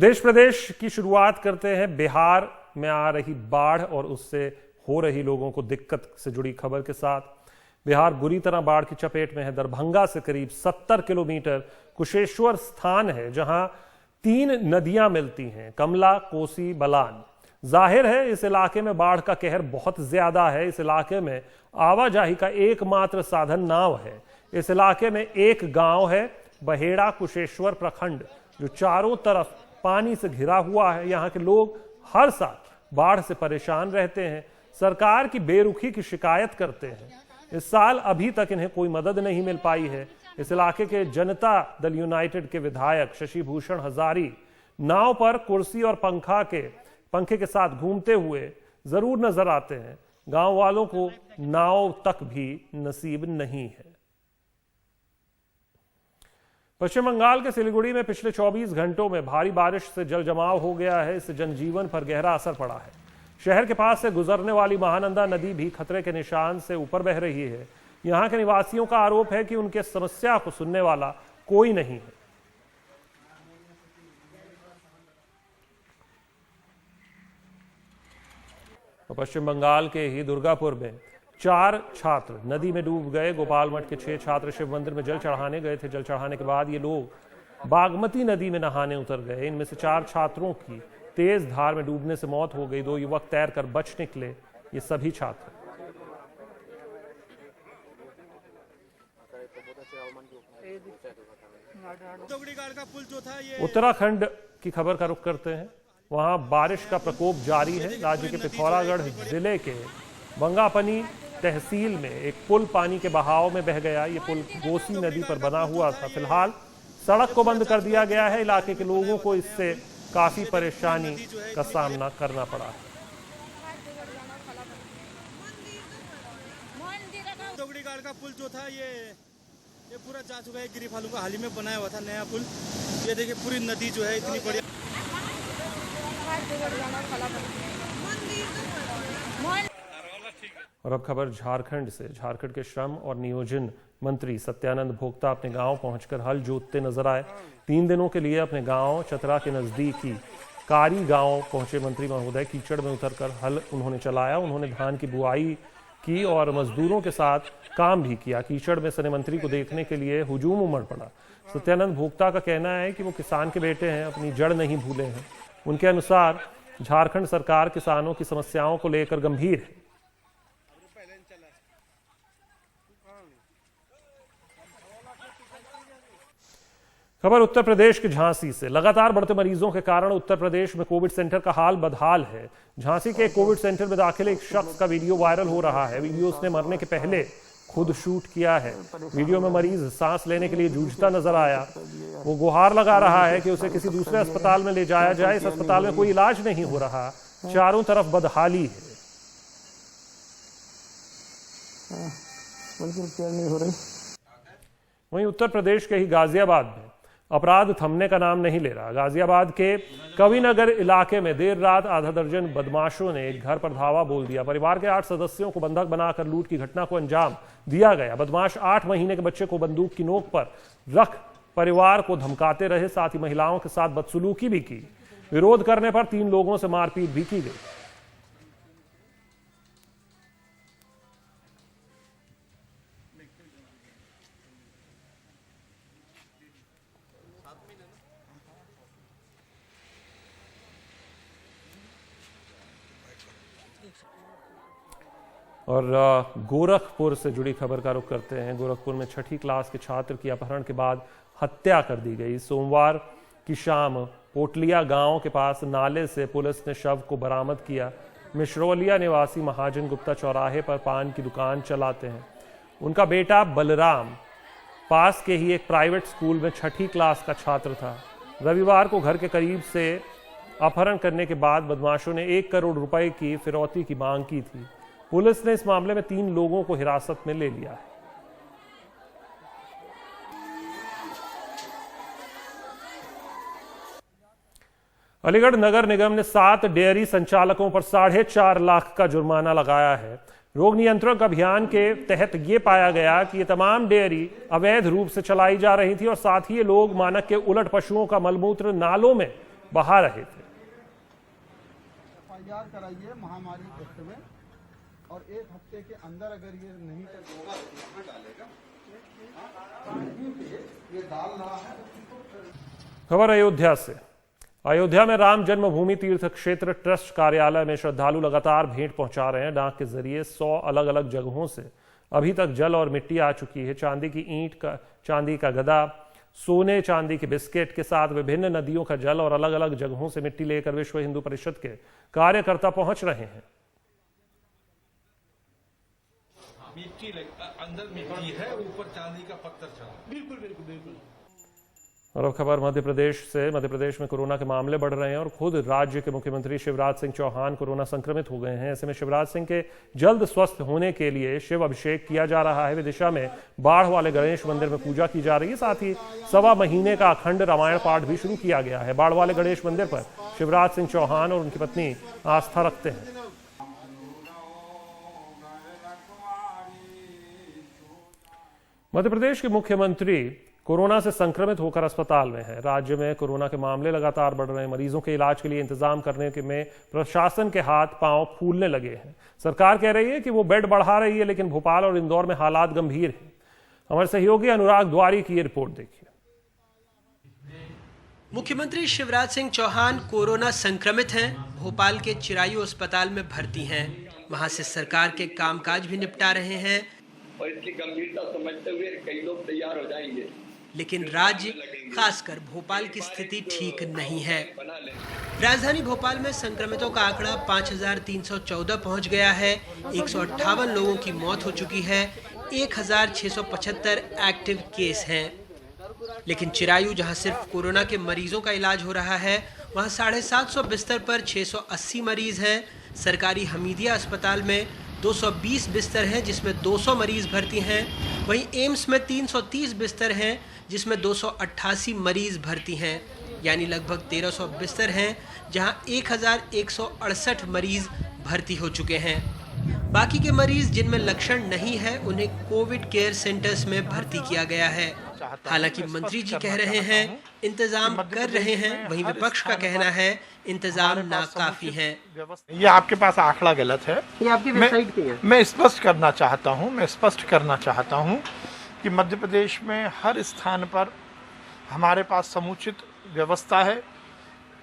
देश प्रदेश की शुरुआत करते हैं बिहार में आ रही बाढ़ और उससे हो रही लोगों को दिक्कत से जुड़ी खबर के साथ। बिहार बुरी तरह बाढ़ की चपेट में है। दरभंगा से करीब 70 किलोमीटर कुशेश्वर स्थान है जहां 3 नदियां मिलती हैं, कमला, कोसी, बलान। जाहिर है इस इलाके में बाढ़ का कहर बहुत ज्यादा है। इस इलाके में आवाजाही का एकमात्र साधन नाव है। इस इलाके में एक गांव है बहेड़ा कुशेश्वर प्रखंड जो चारों तरफ पानी से घिरा हुआ है। यहाँ के लोग हर साल बाढ़ से परेशान रहते हैं, सरकार की बेरुखी की शिकायत करते हैं। इस साल अभी तक इन्हें कोई मदद नहीं मिल पाई है। इस इलाके के जनता दल यूनाइटेड के विधायक शशि भूषण हजारी नाव पर कुर्सी और पंखे के साथ घूमते हुए जरूर नजर आते हैं। गांव वालों को नाव तक भी नसीब नहीं है। पश्चिम बंगाल के सिलीगुड़ी में पिछले 24 घंटों में भारी बारिश से जल जमाव हो गया है। इससे जनजीवन पर गहरा असर पड़ा है। शहर के पास से गुजरने वाली महानंदा नदी भी खतरे के निशान से ऊपर बह रही है। यहां के निवासियों का आरोप है कि उनके समस्या को सुनने वाला कोई नहीं है। तो पश्चिम बंगाल के ही दुर्गापुर में 4 छात्र नदी में डूब गए। गोपाल मठ के 6 छात्र शिव मंदिर में जल चढ़ाने गए थे। जल चढ़ाने के बाद ये लोग बागमती नदी में नहाने उतर गए। इनमें से 4 छात्रों की तेज धार में डूबने से मौत हो गई। 2 युवक तैरकर बच निकले। ये सभी छात्र उत्तराखंड की खबर का रुख करते हैं। वहां बारिश का प्रकोप जारी है। राज्य के पिथौरागढ़ जिले के बंगापनी तहसील में एक पुल पानी के बहाव में बह गया। ये पुल कोसी नदी पर बना हुआ था। फिलहाल सड़क को बंद कर दिया गया है। इलाके के लोगों को इससे काफी परेशानी का सामना करना पड़ा है। का पुल जो था ये पूरा जा चुका है। गिरी फालू का हाल ही में बनाया हुआ था नया पुल। ये देखिए पूरी नदी जो है इतनी बड़ी। और अब खबर झारखंड से। झारखंड के श्रम और नियोजन मंत्री सत्यानंद भोक्ता अपने गांव पहुंचकर हल जोतते नजर आए। 3 दिनों के लिए अपने गांव चतरा के नजदीकी कारी गांव पहुंचे मंत्री महोदय कीचड़ में उतरकर हल उन्होंने चलाया। उन्होंने धान की बुआई की और मजदूरों के साथ काम भी किया। कीचड़ में सने मंत्री को देखने के लिए हुजूम उमड़ पड़ा। सत्यानंद भोक्ता का कहना है कि वो किसान के बेटे हैं, अपनी जड़ नहीं भूले हैं। उनके अनुसार झारखंड सरकार किसानों की समस्याओं को लेकर गंभीर है। खबर उत्तर प्रदेश के झांसी से। लगातार बढ़ते मरीजों के कारण उत्तर प्रदेश में कोविड सेंटर का हाल बदहाल है। झांसी के कोविड सेंटर में दाखिल एक शख्स का वीडियो वायरल हो रहा है। वीडियो उसने मरने के पहले खुद शूट किया है। वीडियो में मरीज सांस लेने के लिए जूझता नजर आया। वो गुहार लगा रहा है कि उसे किसी दूसरे अस्पताल में ले जाया जाए। इस अस्पताल में कोई इलाज नहीं हो रहा। चारों तरफ बदहाली है। वहीं उत्तर प्रदेश के ही गाजियाबाद में अपराध थमने का नाम नहीं ले रहा। गाजियाबाद के कविनगर इलाके में देर रात आधा दर्जन बदमाशों ने एक घर पर धावा बोल दिया। परिवार के 8 सदस्यों को बंधक बनाकर लूट की घटना को अंजाम दिया गया। बदमाश 8 महीने के बच्चे को बंदूक की नोक पर रख परिवार को धमकाते रहे। साथ ही महिलाओं के साथ बदसलूकी भी की। विरोध करने पर 3 लोगों से मारपीट भी की गई। और गोरखपुर से जुड़ी खबर का रुख करते हैं। गोरखपुर में 6ठी क्लास के छात्र की अपहरण के बाद हत्या कर दी गई। सोमवार की शाम पोटलिया गांव के पास नाले से पुलिस ने शव को बरामद किया। मिश्रौलिया निवासी महाजन गुप्ता चौराहे पर पान की दुकान चलाते हैं। उनका बेटा बलराम पास के ही एक प्राइवेट स्कूल में 6ठी क्लास का छात्र था। रविवार को घर के करीब से अपहरण करने के बाद बदमाशों ने 1 करोड़ रुपए की फिरौती की मांग की थी। पुलिस ने इस मामले में 3 लोगों को हिरासत में ले लिया है। अलीगढ़ नगर निगम ने 7 डेयरी संचालकों पर 4.5 लाख का जुर्माना लगाया है। रोग नियंत्रण अभियान के तहत ये पाया गया कि ये तमाम डेयरी अवैध रूप से चलाई जा रही थी और साथ ही ये लोग मानक के उलट पशुओं का मलमूत्र नालों में बहा रहे थे। FIR कराइए महामारी एक्ट में, और 1 हफ्ते के अंदर अगर ये नहीं होगा तो यहाँ डालेगा, ये डाल रहा है। खबर अयोध्या से। अयोध्या में राम जन्मभूमि तीर्थ क्षेत्र ट्रस्ट कार्यालय में श्रद्धालु लगातार भेंट पहुंचा रहे हैं। डाक के जरिए 100 अलग अलग जगहों से अभी तक जल और मिट्टी आ चुकी है। चांदी की ईंट का, चांदी का गदा, सोने चांदी के बिस्किट के साथ विभिन्न नदियों का जल और अलग अलग जगहों से मिट्टी लेकर विश्व हिंदू परिषद के कार्यकर्ता पहुंच रहे हैं। मिट्टी अंदर मिट्टी है, ऊपर चांदी का पत्थर चला। बिल्कुल बिल्कुल बिल्कुल। और अब खबर मध्य प्रदेश से। मध्य प्रदेश में कोरोना के मामले बढ़ रहे हैं और खुद राज्य के मुख्यमंत्री शिवराज सिंह चौहान कोरोना संक्रमित हो गए हैं। ऐसे में शिवराज सिंह के जल्द स्वस्थ होने के लिए शिव अभिषेक किया जा रहा है। विदिशा में बाढ़ वाले गणेश मंदिर में पूजा की जा रही है। साथ ही 1.25 महीने का अखंड रामायण पाठ भी शुरू किया गया है। बाढ़ वाले गणेश मंदिर पर शिवराज सिंह चौहान और उनकी पत्नी आस्था रखते हैं। मध्य प्रदेश के मुख्यमंत्री कोरोना से संक्रमित होकर अस्पताल में है। राज्य में कोरोना के मामले लगातार बढ़ रहे हैं। मरीजों के इलाज के लिए इंतजाम करने के में प्रशासन के हाथ पांव फूलने लगे हैं। सरकार कह रही है कि वो बेड बढ़ा रही है, लेकिन भोपाल और इंदौर में हालात गंभीर हैं। हमारे सहयोगी अनुराग द्वारी की ये रिपोर्ट देखिए। मुख्यमंत्री शिवराज सिंह चौहान कोरोना संक्रमित हैं। भोपाल के चिरायू अस्पताल में भर्ती हैं। वहां से सरकार के कामकाज भी निपटा रहे हैं और इसकी गंभीरता समझते हुए कई लोग तैयार हो जाएंगे। लेकिन राज्य, खासकर भोपाल की स्थिति ठीक नहीं है। राजधानी भोपाल में संक्रमितों का आंकड़ा 5314 पहुंच गया है। 158 लोगों की मौत हो चुकी है। 1675 एक्टिव केस हैं। लेकिन चिरायू, जहां सिर्फ कोरोना के मरीजों का इलाज हो रहा है, वहां 750 बिस्तर पर 680 मरीज हैं। सरकारी हमीदिया अस्पताल में 220 बिस्तर हैं, जिसमें 200 मरीज भर्ती हैं। वहीं एम्स में 330 बिस्तर हैं, जिसमें 288 मरीज भर्ती हैं। यानी लगभग 1300 बिस्तर हैं, जहां 1168 मरीज भर्ती हो चुके हैं। बाकी के मरीज जिनमें लक्षण नहीं है, उन्हें कोविड केयर सेंटर्स में भर्ती किया गया है। हालांकि मंत्री जी कह रहे हैं इंतजाम कर रहे हैं, वहीं विपक्ष का कहना है इंतजाम नाकाफी है। ये आपके पास आंकड़ा गलत है। ये आपकी वेबसाइट पे है। मैं स्पष्ट करना चाहता हूँ कि मध्य प्रदेश में हर स्थान पर हमारे पास समुचित व्यवस्था है।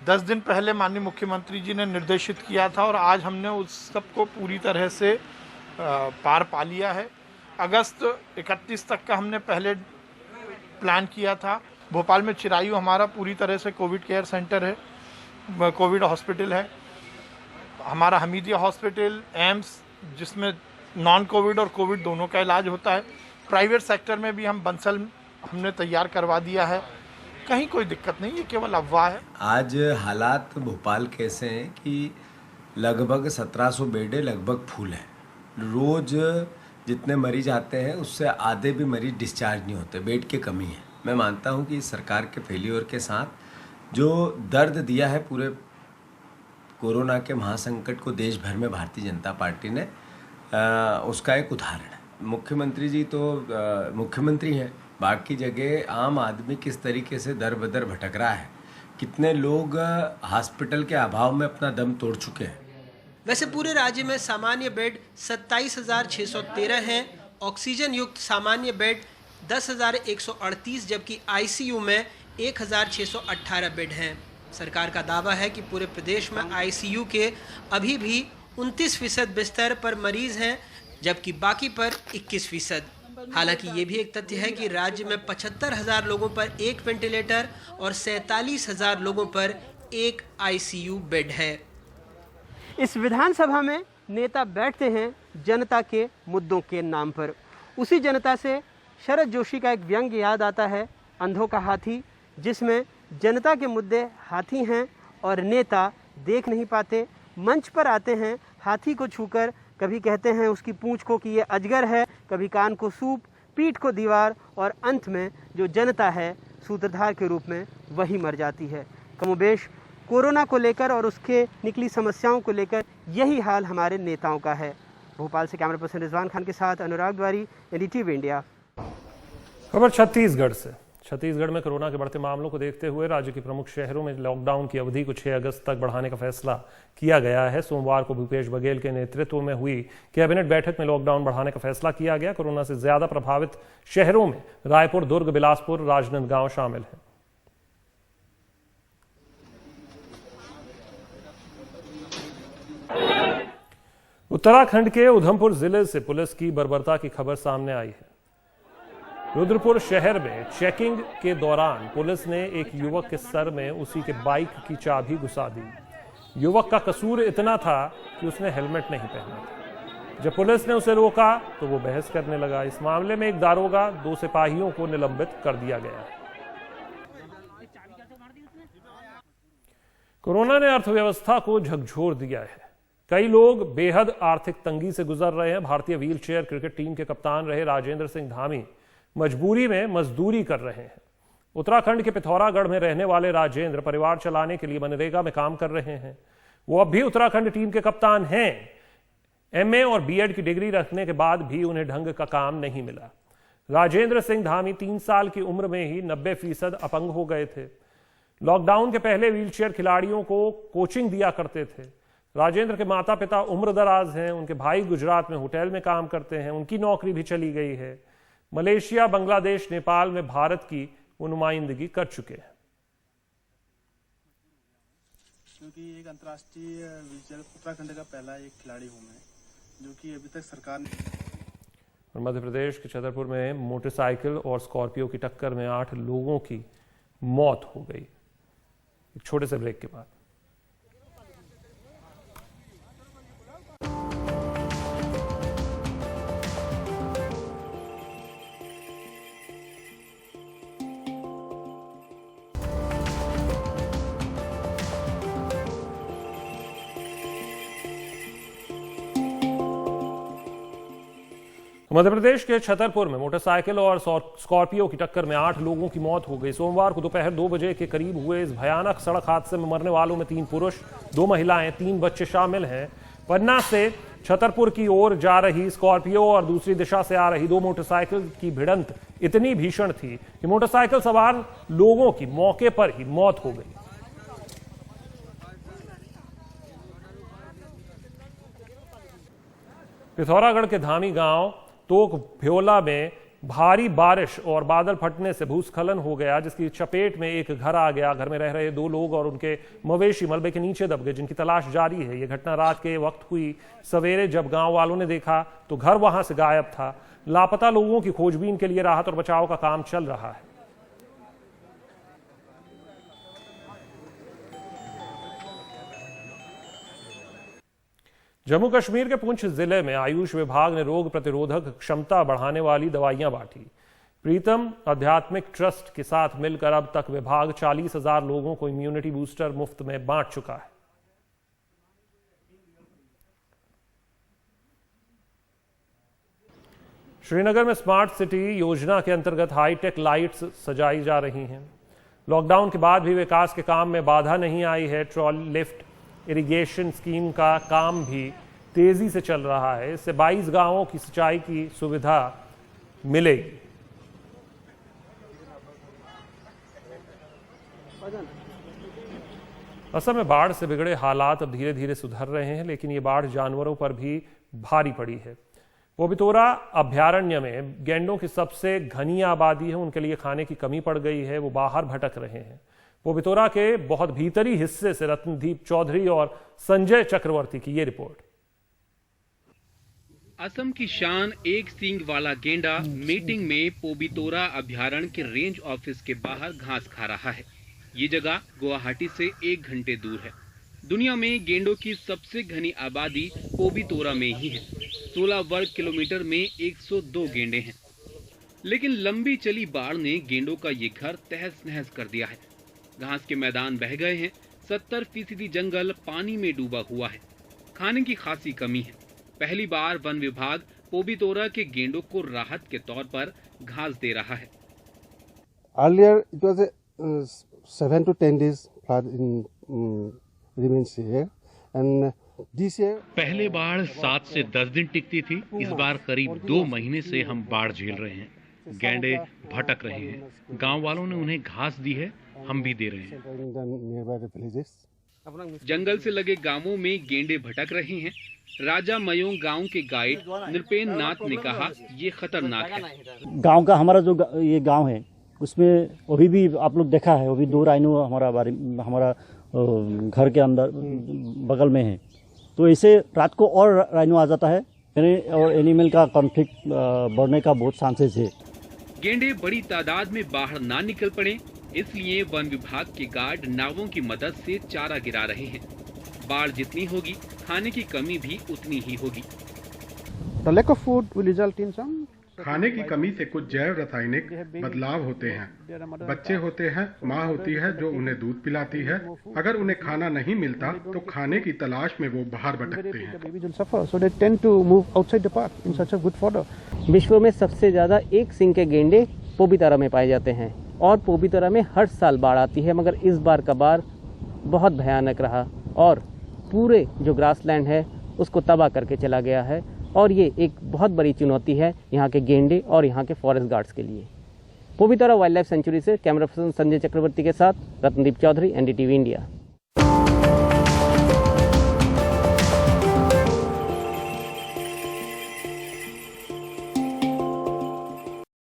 10 दिन पहले माननीय मुख्यमंत्री जी ने निर्देशित किया था और आज हमने उस सब को पूरी तरह से पार पा लिया है। अगस्त 31 तक का हमने पहले प्लान किया था। भोपाल में चिरायू हमारा पूरी तरह से कोविड केयर सेंटर है, कोविड हॉस्पिटल है। हमारा हमीदिया हॉस्पिटल, एम्स, जिसमें नॉन कोविड और कोविड दोनों का इलाज होता है। प्राइवेट सेक्टर में भी हम बंसल हमने तैयार करवा दिया है। कहीं कोई दिक्कत नहीं, ये केवल अफवाह है। आज हालात भोपाल कैसे हैं कि लगभग 1700 बेडें लगभग फुल है। रोज़ जितने मरीज आते हैं उससे आधे भी मरीज डिस्चार्ज नहीं होते, बेड की कमी है। मैं मानता हूं कि सरकार के फेल्योर के साथ जो दर्द दिया है पूरे कोरोना के महासंकट को देश भर में भारतीय जनता पार्टी ने, उसका एक उदाहरण है। मुख्यमंत्री जी तो मुख्यमंत्री हैं, बाकी जगह आम आदमी किस तरीके से दर बदर भटक रहा है, कितने लोग हॉस्पिटल के अभाव में अपना दम तोड़ चुके हैं। वैसे पूरे राज्य में सामान्य बेड 27,613 हैं। ऑक्सीजन युक्त सामान्य बेड 10,138, जबकि आईसीयू में 1,618 बेड हैं। सरकार का दावा है कि पूरे प्रदेश में आईसीयू के अभी भी 29% बिस्तर पर मरीज हैं, जबकि बाकी पर 21%। हालांकि ये भी एक तथ्य है कि राज्य में 75,000 लोगों पर एक वेंटिलेटर और 47,000 लोगों पर एक आईसीयू बेड है। इस विधानसभा में नेता बैठते हैं जनता के मुद्दों के नाम पर। उसी जनता से शरद जोशी का एक व्यंग्य याद आता है, अंधों का हाथी, जिसमें जनता के मुद्दे हाथी हैं और नेता देख नहीं पाते। मंच पर आते हैं हाथी को छूकर, कभी कहते हैं उसकी पूंछ को कि ये अजगर है, कभी कान को सूप, पीठ को दीवार, और अंत में जो जनता है सूत्रधार के रूप में वही मर जाती है। कमोबेश कोरोना को लेकर और उसके निकली समस्याओं को लेकर यही हाल हमारे नेताओं का है। भोपाल से कैमरा पर्सन रिजवान खान के साथ अनुराग द्वारी, एनडीटीवी इंडिया। खबर छत्तीसगढ़ से। छत्तीसगढ़ में कोरोना के बढ़ते मामलों को देखते हुए राज्य के प्रमुख शहरों में लॉकडाउन की अवधि को 6 अगस्त तक बढ़ाने का फैसला किया गया है। सोमवार को भूपेश बघेल के नेतृत्व में हुई कैबिनेट बैठक में लॉकडाउन बढ़ाने का फैसला किया गया। कोरोना से ज्यादा प्रभावित शहरों में रायपुर, दुर्ग, बिलासपुर, राजनांदगांव शामिल हैं। उत्तराखंड के उधमपुर जिले से पुलिस की बर्बरता की खबर सामने आई है। रुद्रपुर शहर में चेकिंग के दौरान पुलिस ने एक युवक के सर में उसी के बाइक की चाबी घुसा दी। युवक का कसूर इतना था कि उसने हेलमेट नहीं पहना था। जब पुलिस ने उसे रोका तो वो बहस करने लगा। इस मामले में एक दारोगा, 2 सिपाहियों को निलंबित कर दिया गया। कोरोना ने अर्थव्यवस्था को झकझोर दिया है। कई लोग बेहद आर्थिक तंगी से गुजर रहे हैं। भारतीय व्हीलचेयर क्रिकेट टीम के कप्तान रहे राजेंद्र सिंह धामी मजबूरी में मजदूरी कर रहे हैं। उत्तराखंड के पिथौरागढ़ में रहने वाले राजेंद्र परिवार चलाने के लिए मनरेगा में काम कर रहे हैं। वो अब भी उत्तराखंड टीम के कप्तान हैं। एमए और बीएड की डिग्री रखने के बाद भी उन्हें ढंग का काम नहीं मिला। राजेंद्र सिंह धामी 3 साल की उम्र में ही 90% अपंग हो गए थे। लॉकडाउन के पहले व्हीलचेयर खिलाड़ियों को कोचिंग दिया करते थे। राजेंद्र के माता पिता उम्र दराज हैं। उनके भाई गुजरात में होटल में काम करते हैं। उनकी नौकरी भी चली गई है। मलेशिया, बांग्लादेश, नेपाल में भारत की वो नुमाइंदगी कर चुके हैं। क्योंकि एक अंतर्राष्ट्रीय व्हीलचेयर उत्तराखंड का पहला एक खिलाड़ी हूं मैं, जो कि अभी तक सरकार ने। और मध्य प्रदेश के छतरपुर में मोटरसाइकिल और स्कॉर्पियो की टक्कर में 8 लोगों की मौत हो गई। एक छोटे से ब्रेक के बाद। मध्य प्रदेश के छतरपुर में मोटरसाइकिल और स्कॉर्पियो की टक्कर में 8 लोगों की मौत हो गई। सोमवार को दोपहर 2 बजे के करीब हुए इस भयानक सड़क हादसे में मरने वालों में 3 पुरुष, 2 महिलाएं, 3 बच्चे शामिल हैं। पन्ना से छतरपुर की ओर जा रही स्कॉर्पियो और दूसरी दिशा से आ रही 2 मोटरसाइकिल की भिड़ंत इतनी भीषण थी कि मोटरसाइकिल सवार लोगों की मौके पर ही मौत हो गई। पिथौरागढ़ के धामी गांव तोक भ्योला में भारी बारिश और बादल फटने से भूस्खलन हो गया, जिसकी चपेट में एक घर आ गया। घर में रह रहे 2 लोग और उनके मवेशी मलबे के नीचे दब गए, जिनकी तलाश जारी है। यह घटना रात के वक्त हुई। सवेरे जब गांव वालों ने देखा तो घर वहां से गायब था। लापता लोगों की खोजबीन के लिए राहत और बचाव का काम चल रहा है। जम्मू कश्मीर के पुंछ जिले में आयुष विभाग ने रोग प्रतिरोधक क्षमता बढ़ाने वाली दवाइयां बांटी। प्रीतम आध्यात्मिक ट्रस्ट के साथ मिलकर अब तक विभाग 40,000 लोगों को इम्यूनिटी बूस्टर मुफ्त में बांट चुका है। श्रीनगर में स्मार्ट सिटी योजना के अंतर्गत हाईटेक लाइट्स सजाई जा रही हैं। लॉकडाउन के बाद भी विकास के काम में बाधा नहीं आई है। ट्रॉली लिफ्ट इरिगेशन स्कीम का काम भी तेजी से चल रहा है। इससे 22 गांवों की सिंचाई की सुविधा मिलेगी। असम में बाढ़ से बिगड़े हालात अब धीरे धीरे सुधर रहे हैं, लेकिन ये बाढ़ जानवरों पर भी भारी पड़ी है। पोबितोरा अभयारण्य में गैंडों की सबसे घनी आबादी है। उनके लिए खाने की कमी पड़ गई है। वो बाहर भटक रहे हैं। पोबितोरा के बहुत भीतरी हिस्से से रत्नदीप चौधरी और संजय चक्रवर्ती की ये रिपोर्ट। असम की शान एक सींग वाला गेंडा मीटिंग में पोबितोरा अभयारण्य के रेंज ऑफिस के बाहर घास खा रहा है। ये जगह गुवाहाटी से 1 घंटे दूर है। दुनिया में गेंडों की सबसे घनी आबादी पोबितोरा में ही है। 16 वर्ग किलोमीटर में 102 गेंडे हैं। लेकिन लंबी चली बाढ़ ने गेंडों का ये घर तहस नहस कर दिया है। घास के मैदान बह गए हैं। 70% जंगल पानी में डूबा हुआ है। खाने की खासी कमी है। पहली बार वन विभाग पोबितोरा के गेंडों को राहत के तौर पर घास दे रहा है। Earlier it was a 7 to 10 days flood remains here and this year पहले बाढ़ 7 से 10 दिन टिकती थी। इस बार करीब 2 महीने से हम बाढ़ झेल रहे हैं। गैंडे भटक रहे हैं। गांव वालों ने उन्हें घास दी है, हम भी दे रहे हैं। जंगल से लगे गांवों में गेंडे भटक रहे हैं। राजा मयोंग गांव के गाइड नृपेन नाथ ने कहा, ये खतरनाक है। गांव का हमारा जो ये गांव है उसमें अभी भी आप लोग देखा है, अभी 2 राइनो हमारा घर के अंदर बगल में है। तो ऐसे रात को और राइनो आ जाता है और एनिमल का कॉन्फ्लिक्ट बढ़ने का बहुत चांसेस है। गेंडे बड़ी तादाद में बाहर ना निकल पड़े, इसलिए वन विभाग के गार्ड नावों की मदद से चारा गिरा रहे हैं। बाढ़ जितनी होगी, खाने की कमी भी उतनी ही होगी। The lack of food will result in some खाने की कमी से कुछ जैव रासायनिक बदलाव होते हैं। बच्चे होते हैं, माँ होती है जो उन्हें दूध पिलाती है। अगर उन्हें खाना नहीं मिलता तो खाने की तलाश में वो बाहर भटकते हैं। विश्व में सबसे ज्यादा एक सींग के गेंडे पोबितरा में पाए जाते हैं और पोबितरा में हर साल बाढ़ आती है, मगर इस बार का बाढ़ बहुत भयानक रहा और पूरे जो ग्रासलैंड है उसको तबाह करके चला गया है। और ये एक बहुत बड़ी चुनौती है यहाँ के गेंडे और यहाँ के फॉरेस्ट गार्ड्स के लिए। पोबितरा वाइल्ड लाइफ सेंचुरी से कैमरा पर्सन संजय चक्रवर्ती के साथ रत्नदीप चौधरी, NDTV इंडिया।